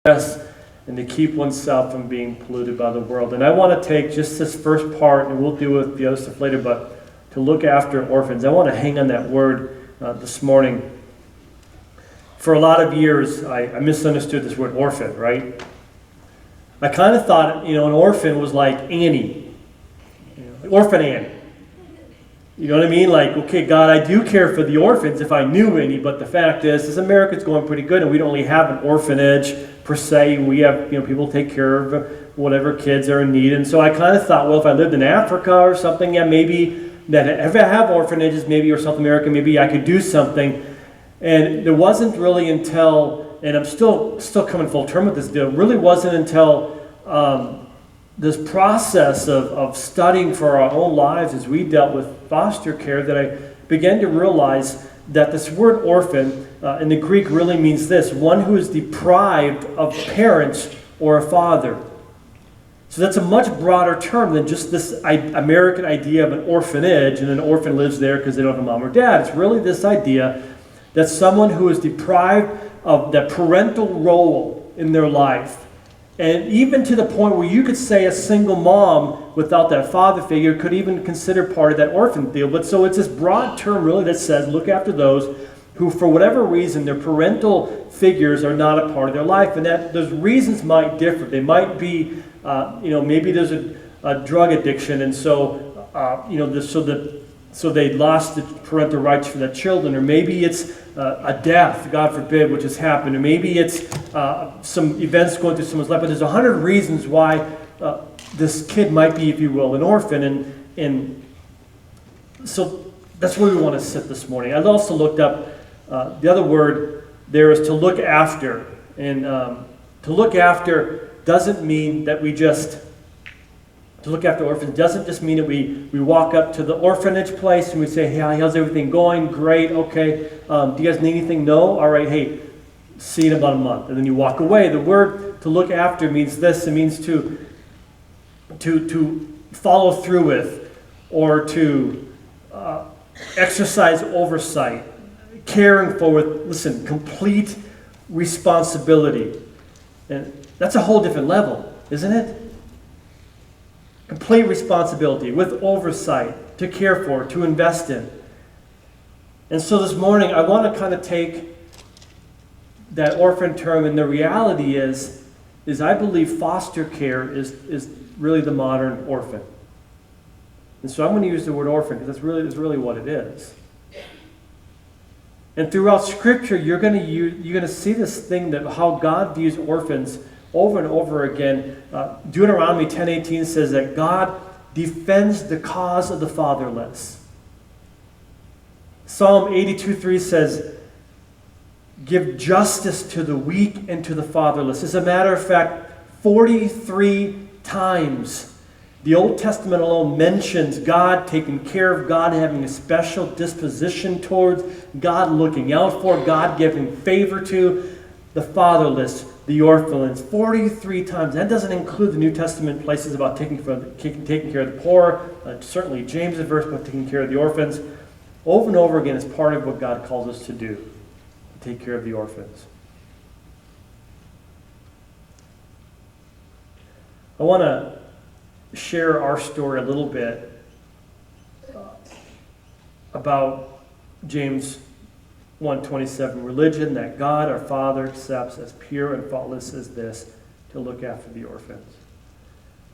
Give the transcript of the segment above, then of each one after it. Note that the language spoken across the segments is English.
and to keep oneself from being polluted by the world. And I want to take just this first part, and we'll deal with the other stuff later, but to look after orphans. I want to hang on that word this morning. For a lot of years, I misunderstood this word orphan, right? I kind of thought, an orphan was like Annie, Orphan Annie. You know what I mean? Like, okay, God, I do care for the orphans if I knew any, but the fact is America's going pretty good, and we don't really have an orphanage per se. We have, people take care of whatever kids are in need, and so I kind of thought, well, if I lived in Africa or something, yeah, maybe that if I have orphanages, maybe, or South America, maybe I could do something. And it wasn't really until, and I'm still coming full term with this deal, it really wasn't until this process of studying for our own lives as we dealt with foster care that I began to realize that this word orphan in the Greek really means this: one who is deprived of parents or a father. So that's a much broader term than just this American idea of an orphanage, and an orphan lives there because they don't have a mom or dad. It's really this idea that someone who is deprived of that parental role in their life. And even to the point where you could say a single mom without that father figure could even consider part of that orphan deal. But so it's this broad term really that says look after those who for whatever reason their parental figures are not a part of their life. And that those reasons might differ. They might be, maybe there's a drug addiction, and so, so they lost the parental rights for their children, or maybe it's a death, God forbid, which has happened, or maybe it's some events going through someone's life. But there's 100 reasons why this kid might be, if you will, an orphan, and so that's where we want to sit this morning. I also looked up the other word there is to look after, and to look after doesn't mean that we just. To look after orphans doesn't just mean that we walk up to the orphanage place and we say, hey, how's everything going? Great, okay. Do you guys need anything? No? All right, hey, see you in about a month. And then you walk away. The word to look after means this. It means to follow through with, or to exercise oversight, caring for with, listen, complete responsibility. And that's a whole different level, isn't it? Complete responsibility with oversight, to care for, to invest in. And so this morning I want to kind of take that orphan term, and the reality is I believe foster care is really the modern orphan. And so I'm going to use the word orphan because that's really what it is. And throughout Scripture you're going to see this thing that how God views orphans over and over again. Deuteronomy 10:18 says that God defends the cause of the fatherless. Psalm 82:3 says, give justice to the weak and to the fatherless. As a matter of fact, 43 times the Old Testament alone mentions God taking care of, God having a special disposition towards, God looking out for, God giving favor to the fatherless, the orphans, 43 times. That doesn't include the New Testament places about taking care of the poor, certainly James' verse about taking care of the orphans. Over and over again, it's part of what God calls us to do, to take care of the orphans. I want to share our story a little bit about James 1:27, religion that God our Father accepts as pure and faultless as this, to look after the orphans.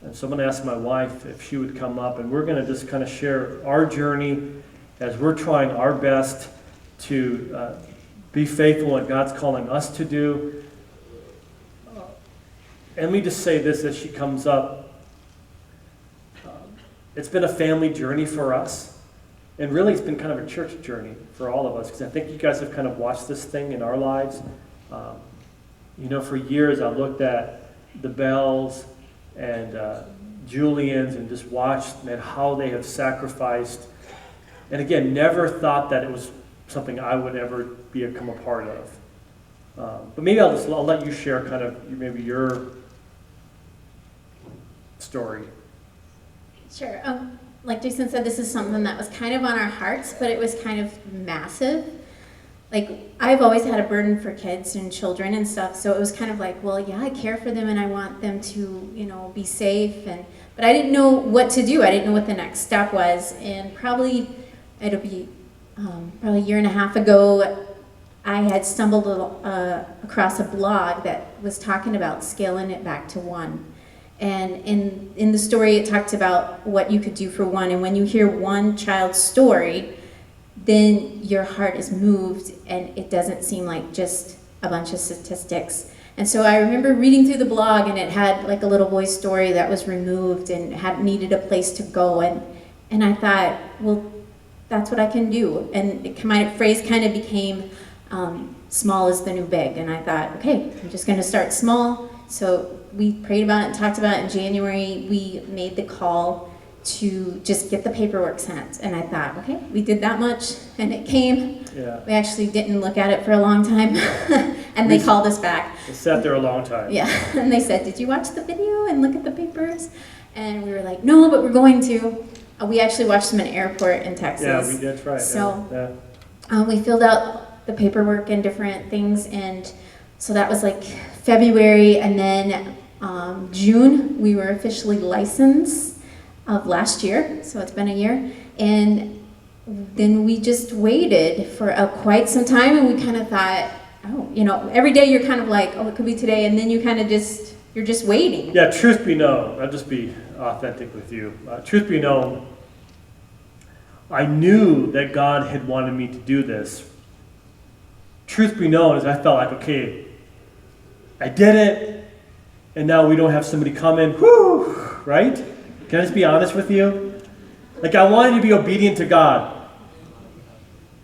And so I'm going to ask my wife if she would come up, and we're going to just kind of share our journey as we're trying our best to be faithful in what God's calling us to do. And let me just say this as she comes up. It's been a family journey for us. And really, it's been kind of a church journey for all of us, because I think you guys have kind of watched this thing in our lives. For years, I looked at the Bells and Julians and just watched how they have sacrificed. And again, never thought that it was something I would ever become a part of. But maybe I'll let you share kind of maybe your story. Sure. Like Jason said, this is something that was kind of on our hearts, but it was kind of massive. like, I've always had a burden for kids and children and stuff, so it was kind of like, well, yeah, I care for them and I want them to, be safe, but I didn't know what to do. I didn't know what the next step was, and it'll be probably a year and a half ago, I had stumbled across a blog that was talking about scaling it back to one. And in the story, it talked about what you could do for one. And when you hear one child's story, then your heart is moved and it doesn't seem like just a bunch of statistics. And so I remember reading through the blog, and it had like a little boy's story that was removed and had needed a place to go. And I thought, well, that's what I can do. And my phrase kind of became, small is the new big. And I thought, okay, I'm just gonna start small. So we prayed about it and talked about it in January. We made the call to just get the paperwork sent. And I thought, okay, we did that much, and it came. Yeah. We actually didn't look at it for a long time, and they called us back. It sat there a long time. Yeah, and they said, did you watch the video and look at the papers? And we were like, no, but we're going to. We actually watched them in an airport in Texas. Yeah, that's right. So we filled out the paperwork and different things, and so that was like February, and then June we were officially licensed of last year, so it's been a year, and then we just waited for quite some time, and we kind of thought, every day you're kind of like, it could be today, and then you kind of you're just waiting. Yeah, truth be known, I'll just be authentic with you. Truth be known, I knew that God had wanted me to do this. Truth be known is I felt like, okay, I did it, and now we don't have somebody come in, whoo, right? Can I just be honest with you? Like, I wanted to be obedient to God.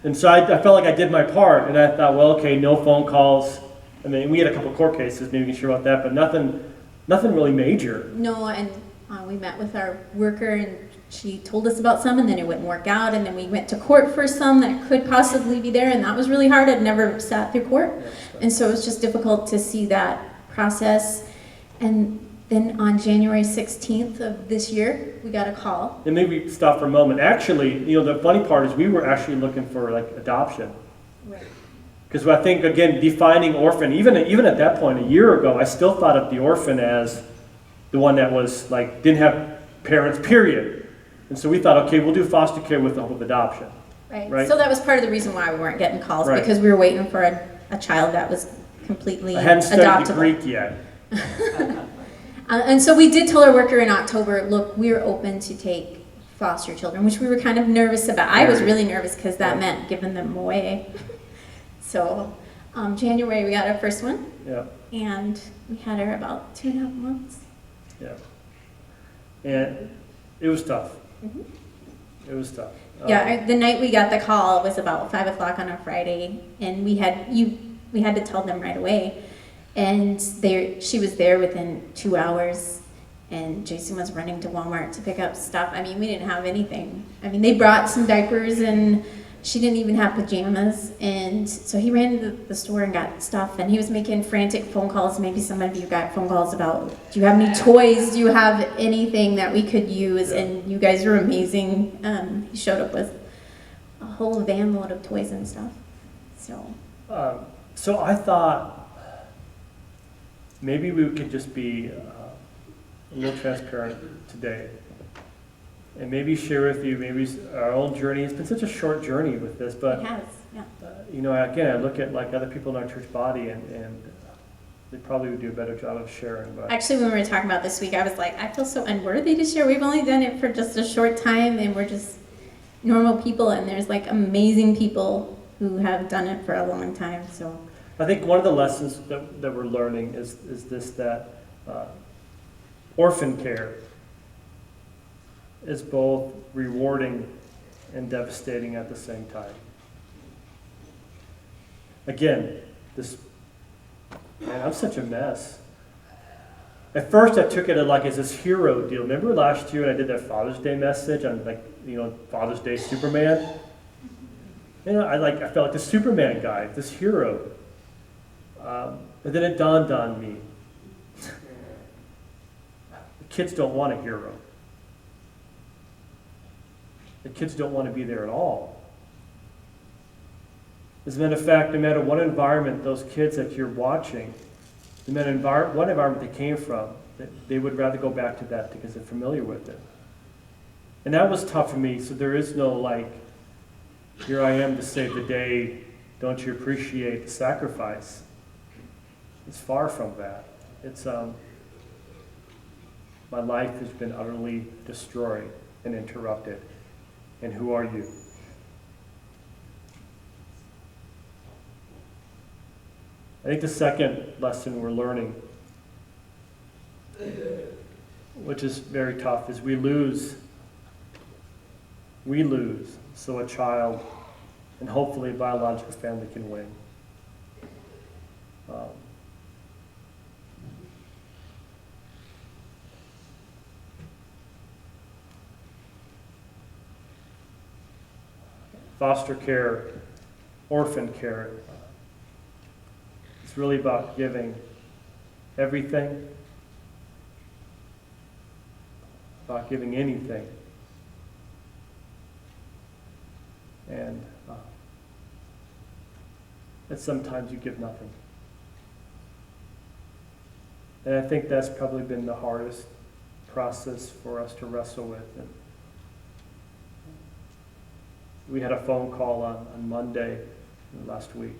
And so I felt like I did my part, and I thought, well, okay, no phone calls. I mean, we had a couple court cases, maybe you can share about that, but nothing really major. No, and we met with our worker, and she told us about some, and then it wouldn't work out, and then we went to court for some that could possibly be there, and that was really hard. I'd never sat through court, and so it was just difficult to see that process. And then on January 16th of this year, we got a call. And maybe stop for a moment. Actually, the funny part is we were actually looking for like adoption. Right. Because I think, again, defining orphan, even at that point, a year ago, I still thought of the orphan as the one that was like, didn't have parents, period. And so we thought, okay, we'll do foster care with the hope of adoption. Right. So that was part of the reason why we weren't getting calls, right, because we were waiting for a child that was completely adoptable. I hadn't studied the Greek yet. And so we did tell our worker in October, look, we're open to take foster children, which we were kind of nervous about. I was really nervous because that meant giving them away. So January we got our first one. Yeah. And we had her about 2.5 months. Yeah. And it was tough. Mm-hmm. It was tough. Yeah, the night we got the call was about 5 o'clock on a Friday, and we had to tell them right away. And she was there within 2 hours, and Jason was running to Walmart to pick up stuff. I mean, we didn't have anything. I mean, they brought some diapers, and she didn't even have pajamas. And so he ran to the store and got stuff, and he was making frantic phone calls. Maybe some of you got phone calls about, do you have any toys? Do you have anything that we could use? Yeah. And you guys were amazing. He showed up with a whole van load of toys and stuff. So I thought, maybe we could just be a little transparent today, and maybe share with you maybe our own journey. It's been such a short journey with this, but it has, yeah. Again, I look at like other people in our church body, and they probably would do a better job of sharing. But Actually, when we were talking about this week, I was like, I feel so unworthy to share. We've only done it for just a short time, and we're just normal people, and there's like amazing people who have done it for a long time. So I think one of the lessons that we're learning is this, that orphan care is both rewarding and devastating at the same time. Again, I'm such a mess. At first I took it as this hero deal. Remember last year when I did that Father's Day message on Father's Day Superman? I felt like the Superman guy, this hero. But then it dawned on me, the kids don't want a hero. The kids don't want to be there at all. As a matter of fact, no matter what environment those kids that you're watching, no matter what environment they came from, they would rather go back to that because they're familiar with it. And that was tough for me, so there is no like, here I am to save the day, don't you appreciate the sacrifice? It's far from that. It's, my life has been utterly destroyed and interrupted. And who are you? I think the second lesson we're learning, which is very tough, is we lose so a child and hopefully a biological family can win. Foster care, orphan care, it's really about giving everything, about giving anything. And sometimes you give nothing. And I think that's probably been the hardest process for us to wrestle with. And we had a phone call on Monday last week.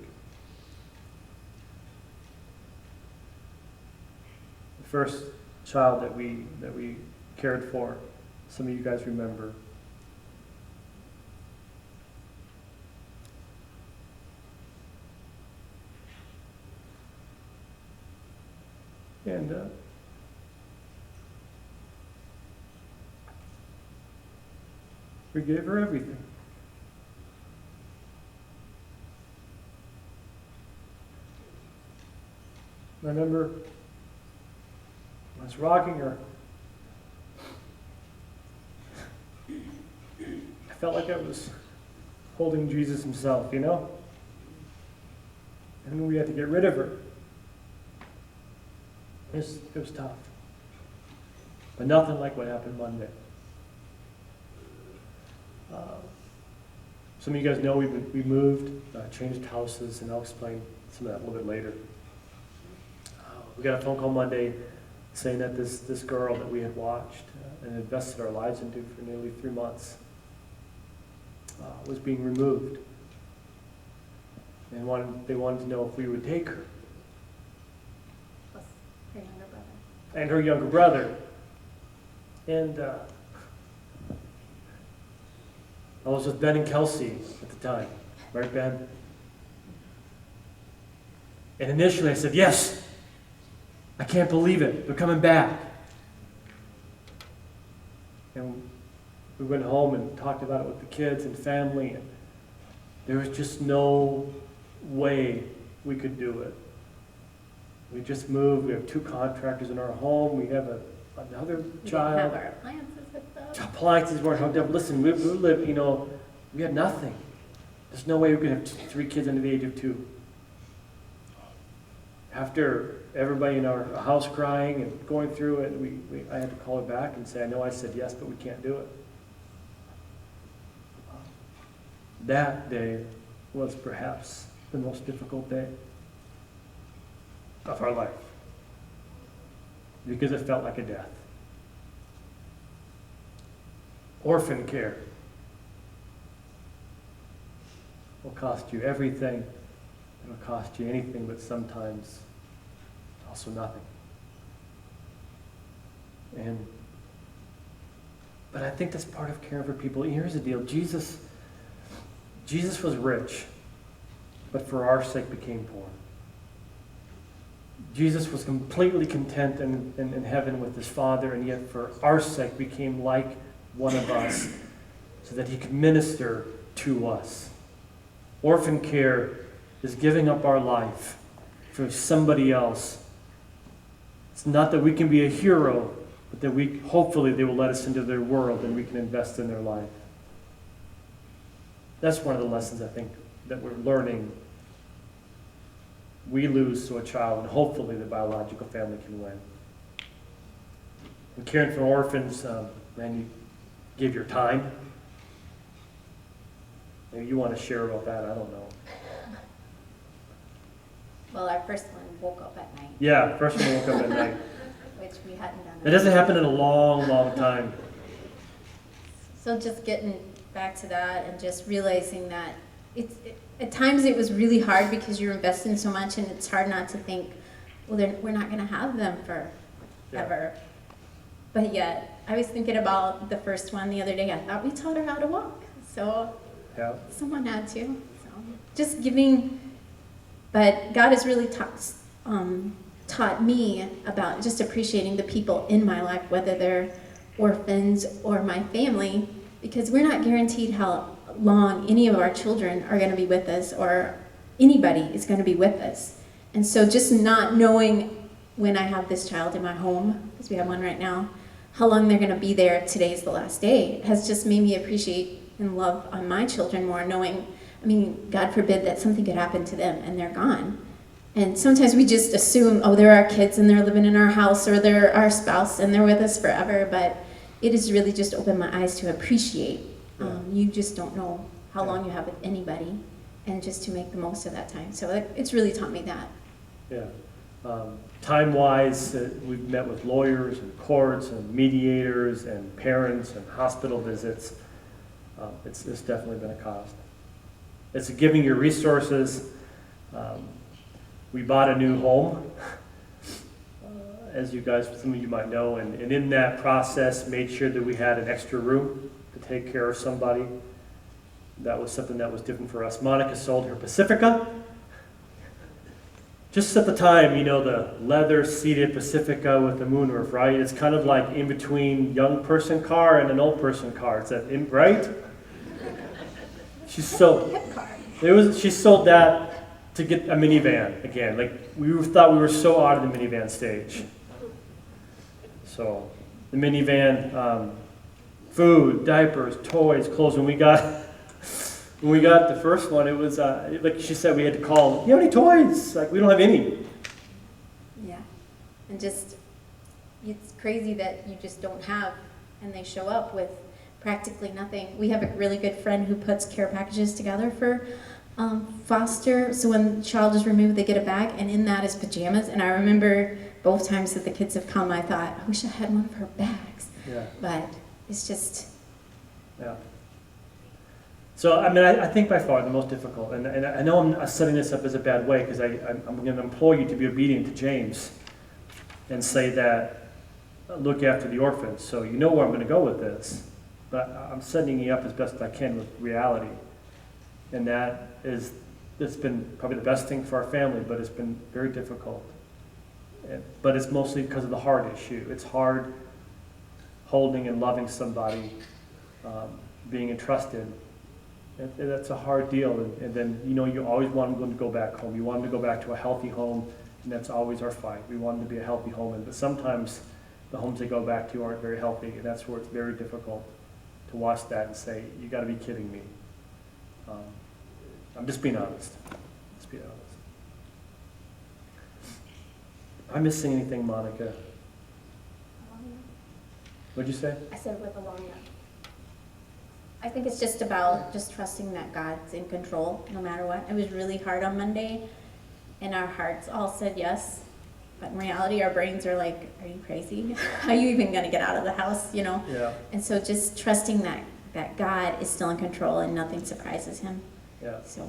The first child that we cared for, some of you guys remember. And we gave her everything. I remember I was rocking her. I felt like I was holding Jesus himself, you know? And we had to get rid of her. It was tough. But nothing like what happened Monday. Some of you guys know we moved, changed houses, and I'll explain some of that a little bit later. We got a phone call Monday saying that this girl that we had watched and invested our lives into for nearly 3 months was being removed. And they wanted to know if we would take her. Plus her younger brother. And her younger brother. And I was with Ben and Kelsey at the time. Right, Ben? And initially I said, yes! I can't believe it. They're coming back. And we went home and talked about it with the kids and family, and there was just no way we could do it. We just moved. We have 2 contractors in our home. We have another child. We didn't have our appliances hooked up. Appliances weren't hooked up. Listen, we lived, we had nothing. There's no way we could have 3 kids under the age of 2. After everybody in our house crying and going through it, I had to call her back and say, I know I said yes, but we can't do it. That day was perhaps the most difficult day of our life because it felt like a death. Orphan care will cost you everything. It'll cost you anything, but sometimes also nothing. But I think that's part of caring for people. Here's the deal. Jesus was rich, but for our sake became poor. Jesus was completely content in heaven with his Father, and yet for our sake became like one of us so that he could minister to us. Orphan care is giving up our life for somebody else. It's not that we can be a hero, but that hopefully they will let us into their world and we can invest in their life. That's one of the lessons I think that we're learning. We lose to a child, and hopefully the biological family can win. And caring for orphans, man, you give your time. Maybe you want to share about that, I don't know. Well, our first one woke up at night, Yeah, first one woke up at night. which we hadn't done. It doesn't happen in a long, long time. So just getting back to that and just realizing that at times it was really hard because you're investing so much, and it's hard not to think, well, we're not going to have them forever. Yeah. But yet, I was thinking about the first one the other day. I thought we taught her how to walk, so Yeah. someone had to. So just giving, but God has really taught me about just appreciating the people in my life, whether they're orphans or my family, because we're not guaranteed how long any of our children are going to be with us, or anybody is going to be with us. And so just not knowing when I have this child in my home, because we have one right now, how long they're going to be there, today's the last day, has just made me appreciate and love on my children more, knowing, I mean, God forbid that something could happen to them and they're gone. And sometimes we just assume, oh, they're our kids and they're living in our house, or they're our spouse and they're with us forever, but it has really just opened my eyes to appreciate. You just don't know how long you have with anybody, and just to make the most of that time. So it's really taught me that. Yeah. Time-wise, we've met with lawyers and courts and mediators and parents and hospital visits. It's definitely been a cost. It's giving your resources. We bought a new home, as you guys, some of you might know, and in that process made sure that we had an extra room to take care of somebody. That was something that was different for us. Monica sold her Pacifica. Just at the time, you know, the leather-seated Pacifica with the moonroof, right? It's kind of like in between young person car and an old person car. Is that right? She sold that to get a minivan again. Like thought we were so out of the minivan stage. So the minivan, food, diapers, toys, clothes. When we got the first one, it was like she said, we had to call. Do you have any toys? Like, we don't have any. Yeah, and just it's crazy that you just don't have, and they show up with practically nothing. We have a really good friend who puts care packages together for foster. So when the child is removed, they get a bag, and in that is pajamas. And I remember both times that the kids have come, I thought, I wish I had one of her bags. Yeah. But it's just. Yeah. So, I mean, I think by far the most difficult, and I know I'm setting this up as a bad way, because I'm going to implore you to be obedient to James and say that, look after the orphans. So you know where I'm going to go with this, but I'm setting you up as best I can with reality. And it's been probably the best thing for our family, but it's been very difficult. But it's mostly because of the heart issue. It's hard holding and loving somebody, being entrusted. That's a hard deal, and then, you know, you always want them to go back home. You want them to go back to a healthy home, and that's always our fight. We want them to be a healthy home, but sometimes the homes they go back to aren't very healthy, and that's where it's very difficult to watch that and say, you got to be kidding me. I'm just being honest. Just being honest. Am I missing anything, Monica? What'd you say? I said with a long nap. I think it's just about just trusting that God's in control no matter what. It was really hard on Monday, and our hearts all said yes. But in reality, our brains are like, are you crazy? How are you even going to get out of the house, you know? Yeah. And so just trusting that God is still in control and nothing surprises him. Yeah. So.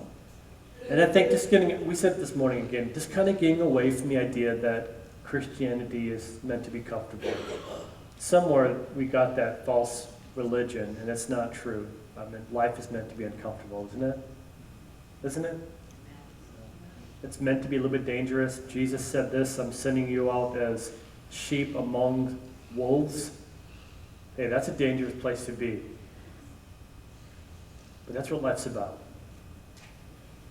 And I think we said it this morning again, just kind of getting away from the idea that Christianity is meant to be comfortable. Somewhere we got that false religion, and it's not true. I mean, life is meant to be uncomfortable, isn't it? Isn't it? It's meant to be a little bit dangerous. Jesus said this, I'm sending you out as sheep among wolves. Hey, that's a dangerous place to be. But that's what life's about.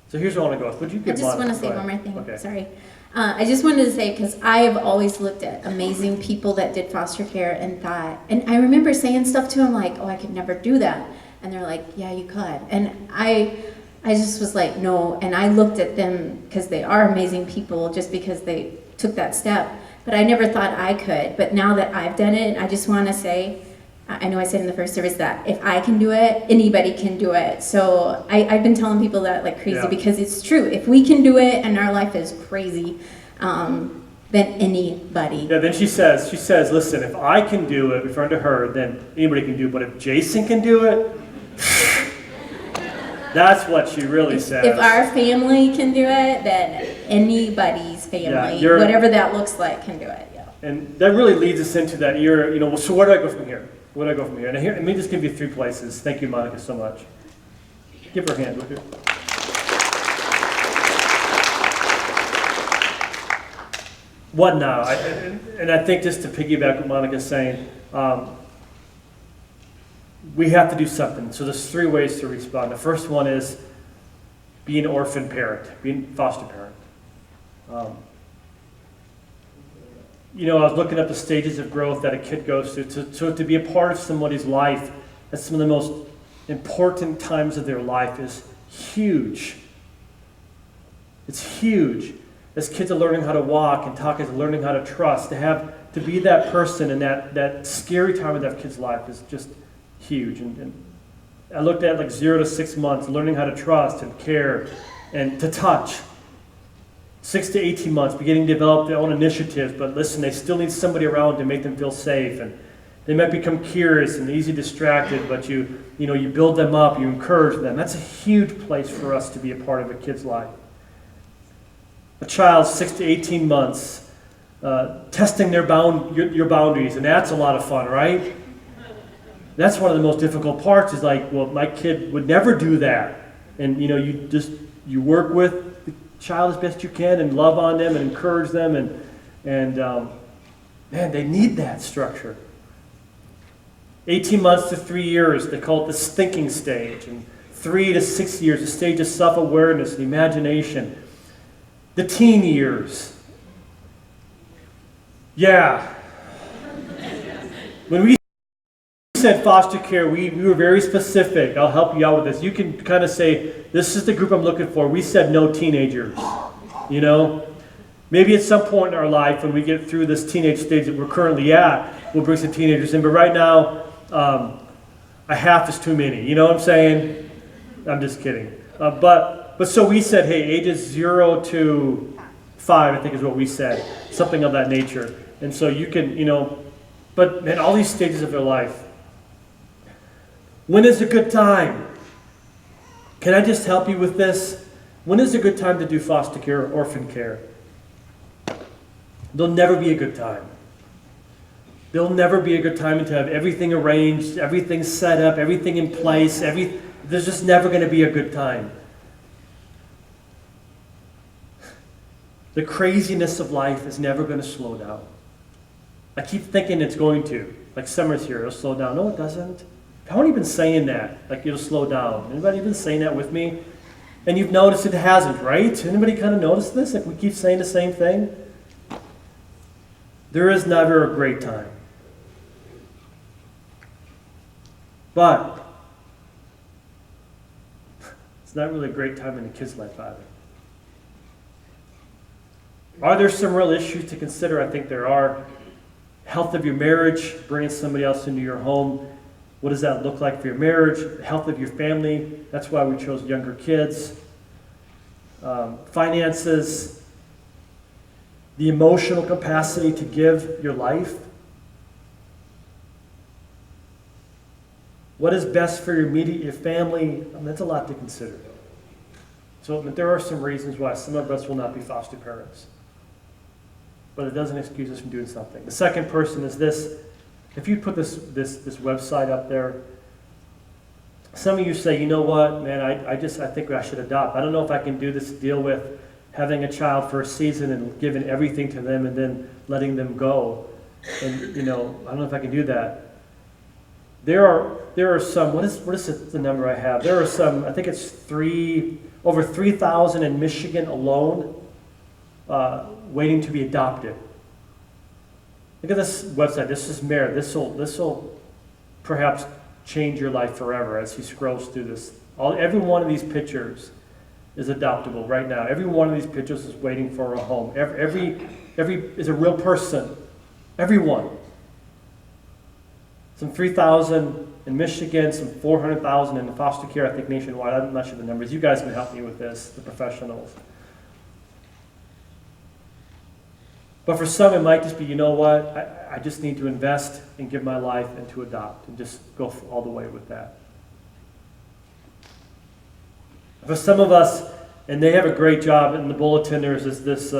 So here's what I want to go with. Would you I give just want to say go one ahead. more thing. Okay. Sorry. I just wanted to say, because I have always looked at amazing people that did foster care and thought, and I remember saying stuff to them like, oh, I could never do that. And they're like, yeah, you could. And I just was like, no. And I looked at them because they are amazing people just because they took that step. But I never thought I could. But now that I've done it, I just want to say, I know I said in the first service that if I can do it, anybody can do it. So I've been telling people that like crazy because it's true. If we can do it and our life is crazy, then anybody. Yeah, then she says, listen, if I can do it, referring to her, then anybody can do it. But if Jason can do it, that's what she really says. If our family can do it, then anybody's family, whatever that looks like, can do it. Yeah. And that really leads us into that year, well, so where do I go from here? Where do I go from here? And here, let me just give you 3 places. Thank you, Monica, so much. Give her a hand, would you? What now? And I think just to piggyback what Monica's saying, we have to do something. So there's 3 ways to respond. The first one is be an orphan parent, be a foster parent. I was looking at the stages of growth that a kid goes through. So to be a part of somebody's life at some of the most important times of their life is huge. It's huge. As kids are learning how to walk and talk, as learning how to trust, to be that person in that scary time of that kid's life is just huge. And I looked at like 0 to 6 months, learning how to trust and care and to touch. 6 to 18 months, beginning to develop their own initiatives, but listen, they still need somebody around to make them feel safe. And they might become curious and easily distracted, but you build them up, you encourage them. That's a huge place for us to be a part of a kid's life. A child, 6 to 18 months, testing your boundaries, and that's a lot of fun, right? That's one of the most difficult parts. Is like, well, my kid would never do that, and you work with the child as best you can, and love on them, and encourage them, and man, they need that structure. 18 months to 3 years, they call it the thinking stage, and 3 to 6 years, the stage of self-awareness and imagination. The teen years. Yeah. When we said foster care, we were very specific. I'll help you out with this. You can kind of say, this is the group I'm looking for. We said no teenagers. Maybe at some point in our life when we get through this teenage stage that we're currently at, we'll bring some teenagers in. But right now, a half is too many. You know what I'm saying? I'm just kidding. But so we said, hey, ages 0 to 5, I think is what we said. Something of that nature. And so you can, but man, all these stages of their life. When is a good time? Can I just help you with this? When is a good time to do foster care or orphan care? There'll never be a good time. There'll never be a good time to have everything arranged, everything set up, everything in place. There's just never going to be a good time. The craziness of life is never going to slow down. I keep thinking it's going to. Like summer's here, it'll slow down. No, it doesn't. How many been saying that? Like it'll slow down. Anybody been saying that with me? And you've noticed it hasn't, right? Anybody kind of noticed this? Like we keep saying the same thing? There is never a great time. But it's not really a great time in a kid's life either. Are there some real issues to consider? I think there are. Health of your marriage, bringing somebody else into your home. What does that look like for your marriage? Health of your family. That's why we chose younger kids. Finances. The emotional capacity to give your life. What is best for your immediate, your family? That's a lot to consider. So there are some reasons why some of us will not be foster parents. But it doesn't excuse us from doing something. The second person is this. If you put this website up there, some of you say, you know what, man, I think I should adopt. I don't know if I can do this deal with having a child for a season and giving everything to them and then letting them go. And, I don't know if I can do that. There are some, what is the number I have? There are some, I think it's over 3,000 in Michigan alone, waiting to be adopted. Look at this website. This is Mayor. This will perhaps change your life forever as he scrolls through this. Every one of these pictures is adoptable right now. Every one of these pictures is waiting for a home. Every is a real person. Everyone. some 3,000 in Michigan, some 400,000 in foster care, I think nationwide. I'm not sure the numbers. You guys can help me with this, the professionals. But for some, it might just be, you know what, I just need to invest and give my life and to adopt and just go all the way with that. For some of us, and they have a great job in the bulletin, there's this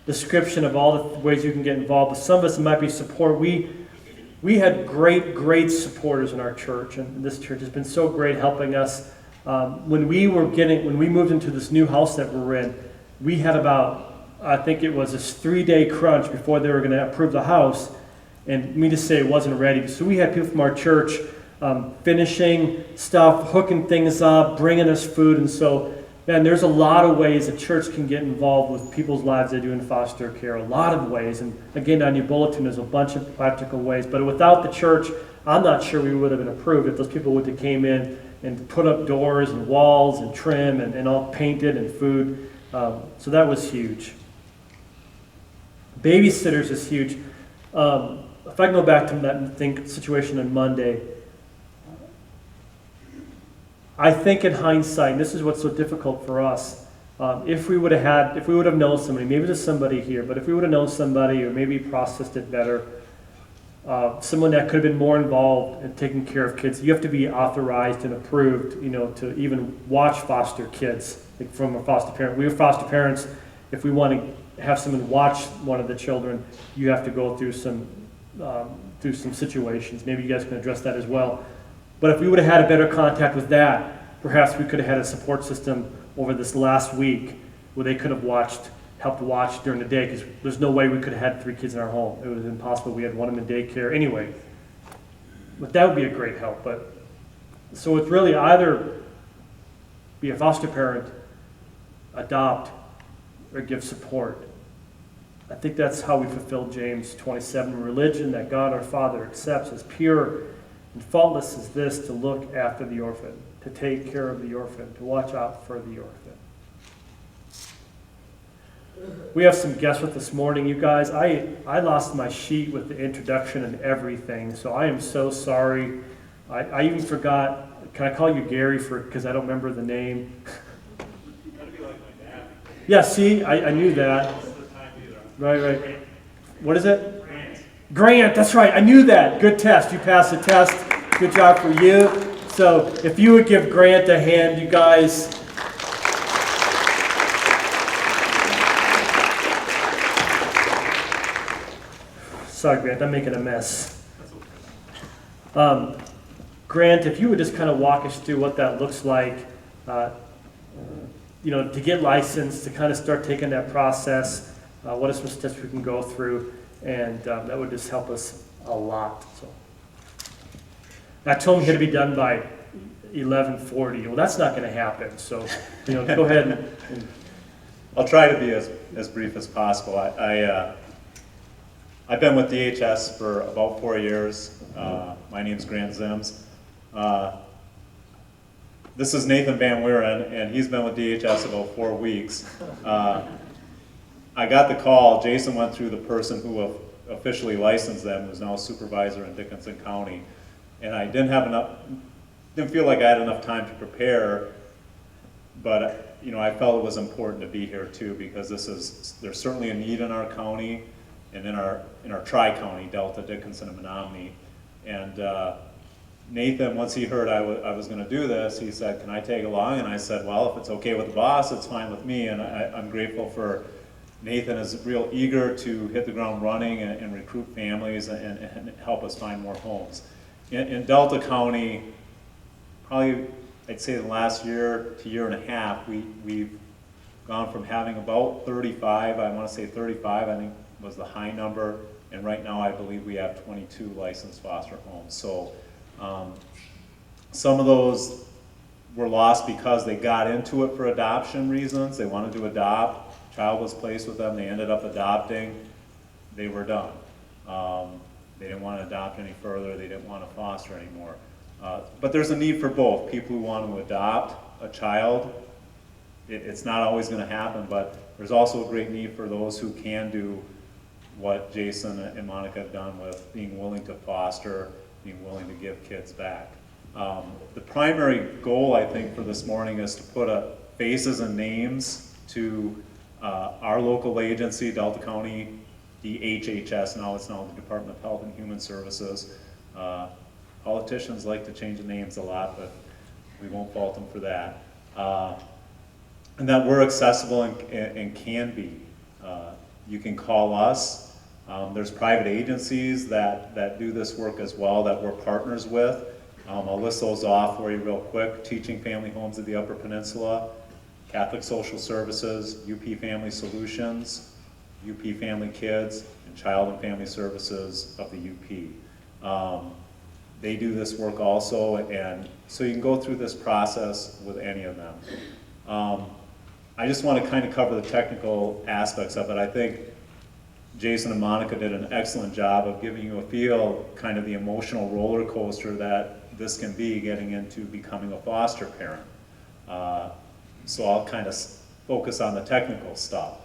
description of all the ways you can get involved. But some of us, it might be support. We had great supporters in our church, and this church has been so great helping us. When we moved into this new house that we're in, we had about, I think it was this 3-day crunch before they were going to approve the house, and me to say it wasn't ready. So we had people from our church finishing stuff, hooking things up, bringing us food, and so, man, there's a lot of ways a church can get involved with people's lives they do in foster care, a lot of ways, and again, on your bulletin, there's a bunch of practical ways, but without the church, I'm not sure we would have been approved if those people would have came in and put up doors and walls and trim and all painted and food, so that was huge. Babysitters is huge. If I can go back to that situation on Monday, I think in hindsight, and this is what's so difficult for us, if we would have known somebody, maybe there's somebody here, but if we would have known somebody or maybe processed it better, someone that could have been more involved in taking care of kids, you have to be authorized and approved, to even watch foster kids, like from a foster parent. We are foster parents. If we want to have someone watch one of the children, you have to go through some situations. Maybe you guys can address that as well. But if we would have had a better contact with that, perhaps we could have had a support system over this last week where they could have helped watch during the day, because there's no way we could have had 3 kids in our home. It was impossible. We had one of them in daycare anyway. But that would be a great help. So it's really either be a foster parent, adopt, or give support. I think that's how we fulfill James 27. Religion that God our Father accepts as pure and faultless is this: to look after the orphan, to take care of the orphan, to watch out for the orphan. We have some guests with this morning, you guys. I lost my sheet with the introduction and everything, so I am so sorry. I even forgot. Can I call you Gary because I don't remember the name? That'd be like my dad. Yeah, see, I knew that. Right. What is it? Grant, that's right. I knew that. Good test. You passed the test. Good job for you. So if you would give Grant a hand, you guys. Sorry, Grant, I'm making a mess. Grant, if you would just kind of walk us through what that looks like, to get licensed, to kind of start taking that process, what are some steps we can go through, and that would just help us a lot. So, I told him he had to be done by 11:40. Well, that's not going to happen. So, go ahead and I'll try to be as brief as possible. I've been with DHS for about 4 years. My name's Grant Zims. This is Nathan Van Weeren, and he's been with DHS about 4 weeks. I got the call. Jason went through the person who officially licensed them, who's now a supervisor in Dickinson County, and I didn't feel like I had enough time to prepare, but I felt it was important to be here too, because there's certainly a need in our county and in our tri-county, Delta, Dickinson, and Menominee. And Nathan, once he heard I was going to do this, he said, "Can I tag along?" And I said, "Well, if it's okay with the boss, it's fine with me." And I'm grateful for Nathan is real eager to hit the ground running and recruit families and help us find more homes. In Delta County, probably I'd say the last year to year and a half, we've gone from having about 35, I want to say 35, I think was the high number, and right now I believe we have 22 licensed foster homes. So some of those were lost because they got into it for adoption reasons. They wanted to adopt. Child was placed with them. They ended up adopting. They were done. They didn't want to adopt any further. They didn't want to foster anymore. But there's a need for both. People who want to adopt a child, it's not always going to happen, but there's also a great need for those who can do what Jason and Monica have done with being willing to foster being willing to give kids back. The primary goal, I think, for this morning is to put faces and names to our local agency, Delta County DHHS, now it's now the Department of Health and Human Services. Politicians like to change the names a lot, but we won't fault them for that. And that we're accessible and can be. You can call us. There's private agencies that do this work as well that we're partners with. I'll list those off for you real quick. Teaching Family Homes of the Upper Peninsula, Catholic Social Services, UP Family Solutions, UP Family Kids, and Child and Family Services of the UP. They do this work also, and so you can go through this process with any of them. I just want to kind of cover the technical aspects of it. I think Jason and Monica did an excellent job of giving you a feel, kind of the emotional roller coaster that this can be getting into becoming a foster parent. So I'll kind of focus on the technical stuff.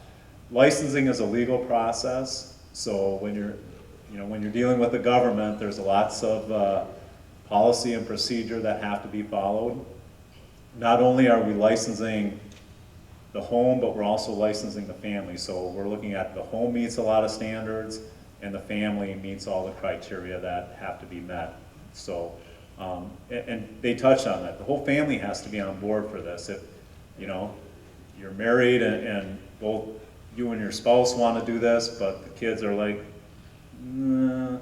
Licensing is a legal process, so when you're dealing with the government, there's lots of policy and procedure that have to be followed. Not only are we licensing the home, but we're also licensing the family. So we're looking at the home meets a lot of standards, and the family meets all the criteria that have to be met. So, and they touched on that. The whole family has to be on board for this. If you're married and both you and your spouse want to do this, but the kids are like, nah,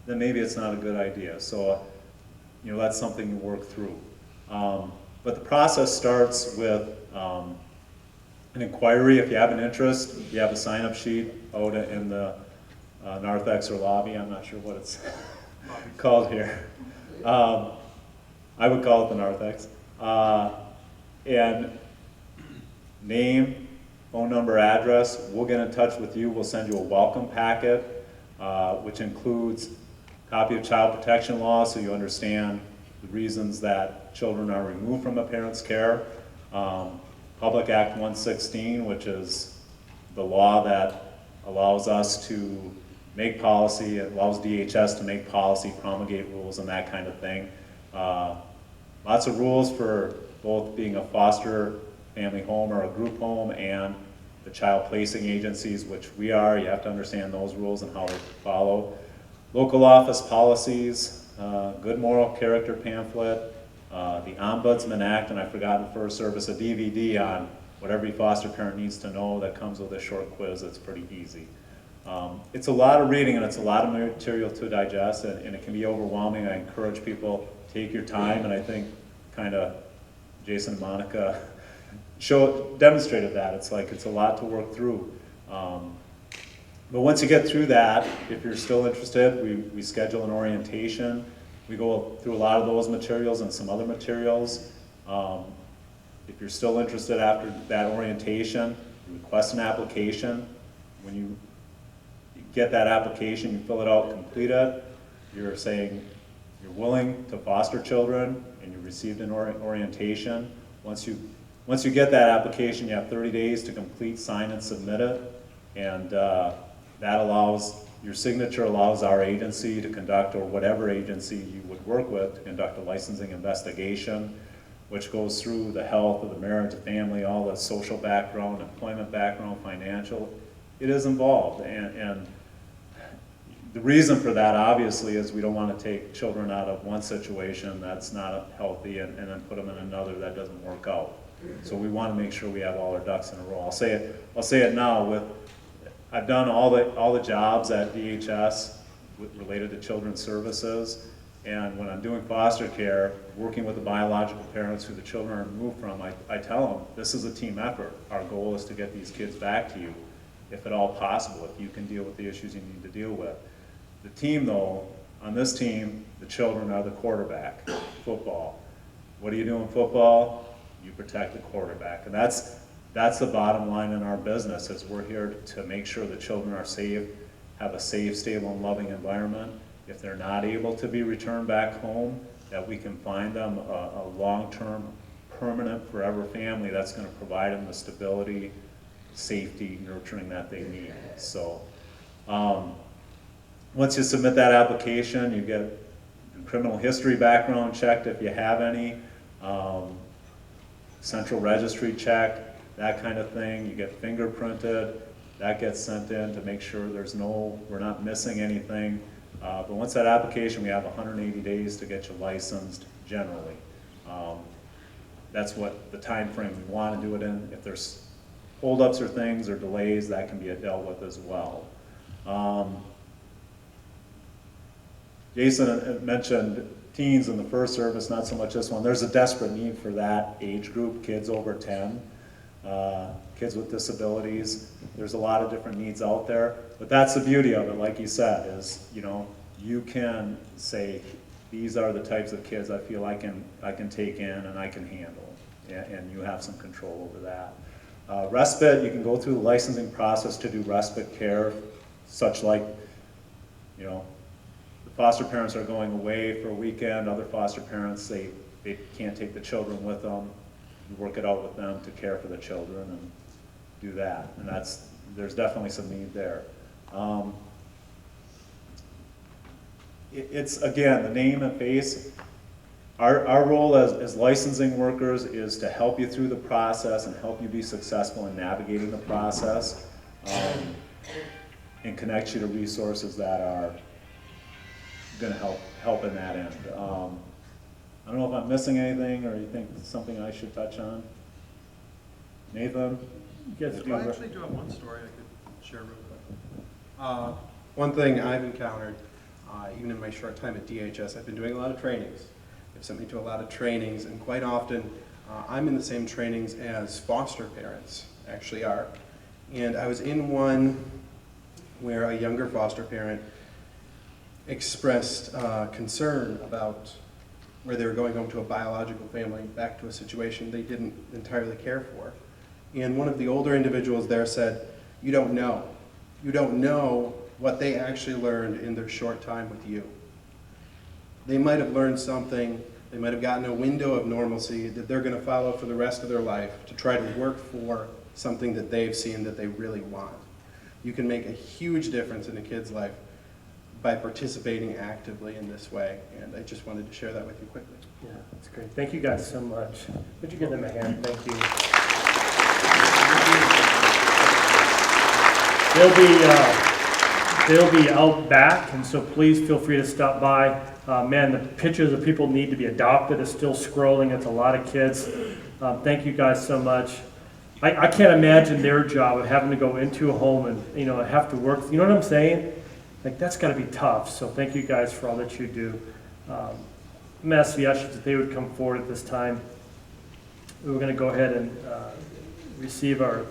then maybe it's not a good idea. So, that's something to work through. But the process starts with an inquiry. If you have an interest, you have a sign-up sheet out in the narthex or lobby. I'm not sure what it's called here. I would call it the narthex. And name, phone number, address. We'll get in touch with you. We'll send you a welcome packet, which includes a copy of child protection law so you understand the reasons that children are removed from a parent's care. Public Act 116, which is the law that allows us to make policy, it allows DHS to make policy, promulgate rules, and that kind of thing. Lots of rules for both being a foster family home or a group home and the child placing agencies, which we are. You have to understand those rules and how they follow. Local office policies, good moral character pamphlet, the Ombudsman Act, and I've forgotten for service a DVD on what every foster parent needs to know that comes with a short quiz that's pretty easy. It's a lot of reading and it's a lot of material to digest, and it can be overwhelming. I encourage people, take your time, and I think kind of Jason and Monica demonstrated that. It's a lot to work through. But once you get through that, if you're still interested, we schedule an orientation. We go through a lot of those materials and some other materials. If you're still interested after that orientation, you request an application. When you get that application, you fill it out, complete it. You're saying you're willing to foster children and you received an orientation. Once you get that application, you have 30 days to complete, sign, and submit it. And that allows, your signature allows our agency to conduct, or whatever agency you would work with, to conduct a licensing investigation, which goes through the health of the marriage, the family, all the social background, employment background, financial. It is involved. And the reason for that, obviously, is we don't want to take children out of one situation that's not healthy and then put them in another that doesn't work out. So we want to make sure we have all our ducks in a row. I'll say it now. I've done all the jobs at DHS related to children's services, and when I'm doing foster care, working with the biological parents who the children are removed from, I tell them, this is a team effort. Our goal is to get these kids back to you, if at all possible, if you can deal with the issues you need to deal with. The team, though, on this team, the children are the quarterback. Football. What do you do in football? You protect the quarterback, and that's the bottom line in our business, is we're here to make sure the children are safe, have a safe, stable, and loving environment. If they're not able to be returned back home, that we can find them a long-term, permanent, forever family that's going to provide them the stability, safety, nurturing that they need. So once you submit that application, you get criminal history background checked if you have any, central registry check, that kind of thing. You get fingerprinted, that gets sent in to make sure we're not missing anything. But once that application, we have 180 days to get you licensed generally. That's what the time frame we want to do it in. If there's holdups or things or delays, that can be dealt with as well. Jason mentioned teens in the first service, not so much this one. There's a desperate need for that age group, kids over 10, kids with disabilities. There's a lot of different needs out there, but that's the beauty of it, like you said, is, you know, you can say, these are the types of kids I feel I can take in and I can handle, and you have some control over that. Respite, you can go through the licensing process to do respite care, such like, you know, the foster parents are going away for a weekend, other foster parents, they can't take the children with them. You work it out with them to care for the children and do that, and there's definitely some need there. It's, again, the name and face. Our role as licensing workers is to help you through the process and help you be successful in navigating the process, and connect you to resources that are going to help in that end. I don't know if I'm missing anything, or you think it's something I should touch on. Nathan? You guys do I it. actually do have one story I could share real quick. One thing I've encountered, even in my short time at DHS, I've been doing a lot of trainings. They've sent me to a lot of trainings, and quite often I'm in the same trainings as foster parents actually are. And I was in one where a younger foster parent expressed concern about where they were going home to a biological family, back to a situation they didn't entirely care for. And one of the older individuals there said, "You don't know. You don't know what they actually learned in their short time with you. They might have learned something, they might have gotten a window of normalcy that they're going to follow for the rest of their life to try to work for something that they've seen that they really want." You can make a huge difference in a kid's life by participating actively in this way, and I just wanted to share that with you quickly. Yeah, that's great. Thank you guys so much. Would you give them a hand? Thank you. They'll be out back, and so please feel free to stop by. Man, the pictures of people need to be adopted is still scrolling. It's a lot of kids. Thank you guys so much. I can't imagine their job of having to go into a home and, you know, have to work. You know what I'm saying? Like, that's got to be tough. So thank you guys for all that you do. I'm going to ask the ushers if they would come forward at this time. We're going to go ahead and receive our